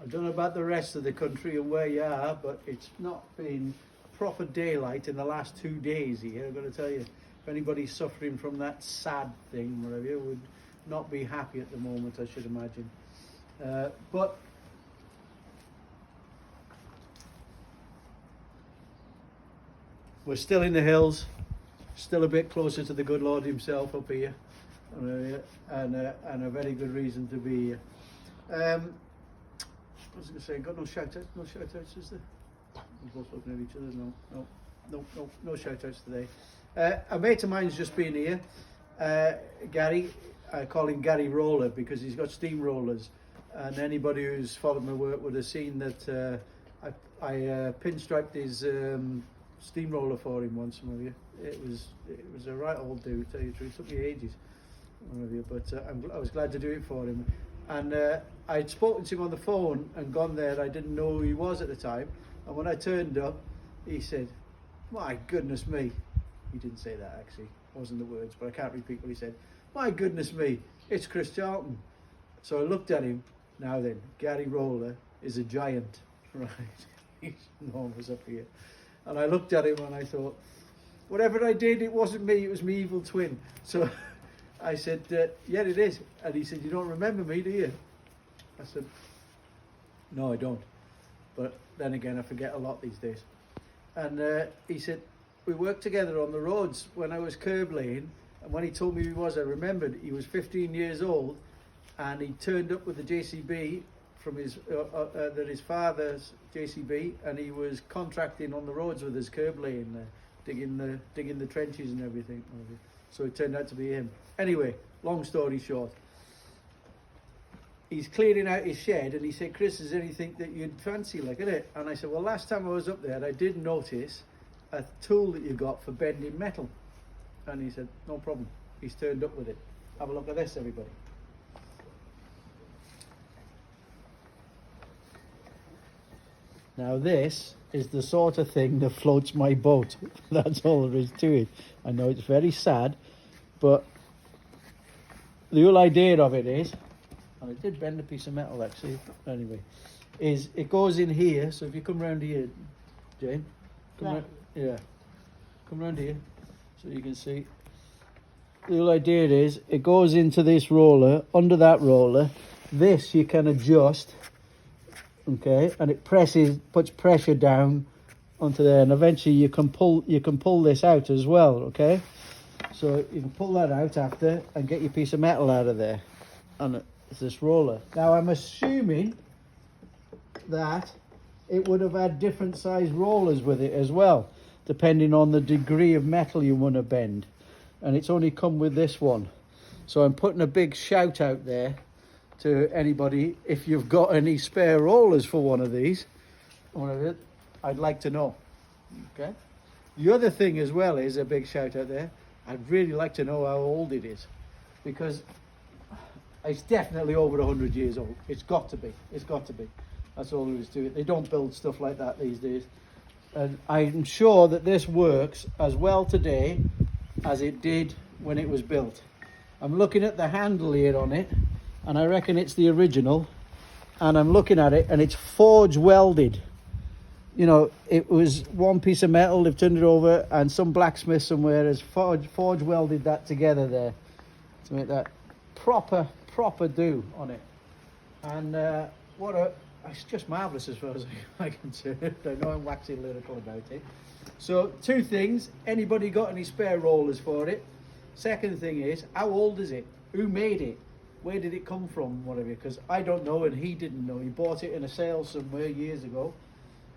I don't know about the rest of the country and where you are, but it's not been proper daylight in the last 2 days here. I've got to tell you, if anybody's suffering from that sad thing, whatever, you would not be happy at the moment, I should imagine. But we're still in the hills, still a bit closer to the good Lord himself up here, and a very good reason to be here. I was going to say, got no shout outs? No shout outs, is there? We're both looking at each other. No shout outs today. A mate of mine's just been here, Gary. I call him Gary Roller because he's got steamrollers, and anybody who's followed my work would have seen that I pinstriped his steamroller for him once. Some of you, it was a right old do, to tell you the truth. It took me ages, one of you, but I was glad to do it for him. And I'd spoken to him on the phone and gone there. I didn't know who he was at the time, and when I turned up, he said, "My goodness me." He didn't say that actually, wasn't the words, but I can't repeat what he said. "My goodness me, it's Chris Charlton." So I looked at him. Now then, Gary Roller is a giant, right? He's enormous up here. And I looked at him and I thought, whatever I did, it wasn't me, it was my evil twin. So I said, yeah, it is. And he said, "You don't remember me, do you?" I said, "No, I don't. But then again, I forget a lot these days." And he said, "We worked together on the roads when I was curb laying." And when he told me who he was, I remembered he was 15 years old, and he turned up with the JCB from his father's JCB, and he was contracting on the roads with his curb laying, digging the trenches and everything. So it turned out to be him. Anyway, long story short, he's clearing out his shed, and he said, "Chris, is there anything that you'd fancy, like, innit?" And I said, "Well, last time I was up there, I did notice a tool that you got for bending metal." And he said, "No problem." He's turned up with it. Have a look at this, everybody. Now this is the sort of thing that floats my boat. That's all there is to it. I know it's very sad, but the whole idea of it is, and it did bend a piece of metal actually, anyway, is it goes in here. So if you come round here, Jane, come round here so you can see. The whole idea is it goes into this roller. Under that roller, this you can adjust, okay, and it puts pressure down onto there, and eventually you can pull this out as well, okay. So you can pull that out after and get your piece of metal out of there, and it's this roller. Now I'm assuming that it would have had different size rollers with it as well, depending on the degree of metal you want to bend, and it's only come with this one. So I'm putting a big shout out there to anybody, if you've got any spare rollers for one of these, I'd like to know. Okay. The other thing as well is a big shout out there. I'd really like to know how old it is, because it's definitely over 100 years old. It's got to be. It's got to be. That's all there is to it. They don't build stuff like that these days. And I'm sure that this works as well today as it did when it was built. I'm looking at the handle here on it, and I reckon it's the original. And I'm looking at it, and it's forge welded. You know, it was one piece of metal, they've turned it over, and some blacksmith somewhere has forge welded that together there to make that proper do on it. And it's just marvellous as far as I'm concerned. I know I'm waxing lyrical about it. So 2 things: anybody got any spare rollers for it? Second thing is, how old is it? Who made it? Where did it come from? Whatever, because I don't know and he didn't know. He bought it in a sale somewhere years ago,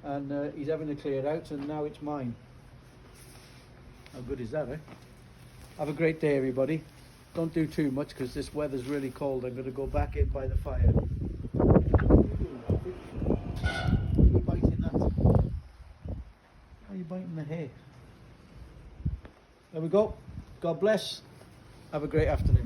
and he's having to clear it out, and now it's mine. How good is that, eh? Have a great day, everybody. Don't do too much because this weather's really cold. I'm going to go back in by the fire. Are you biting that? Are you biting the hair? There we go. God bless. Have a great afternoon.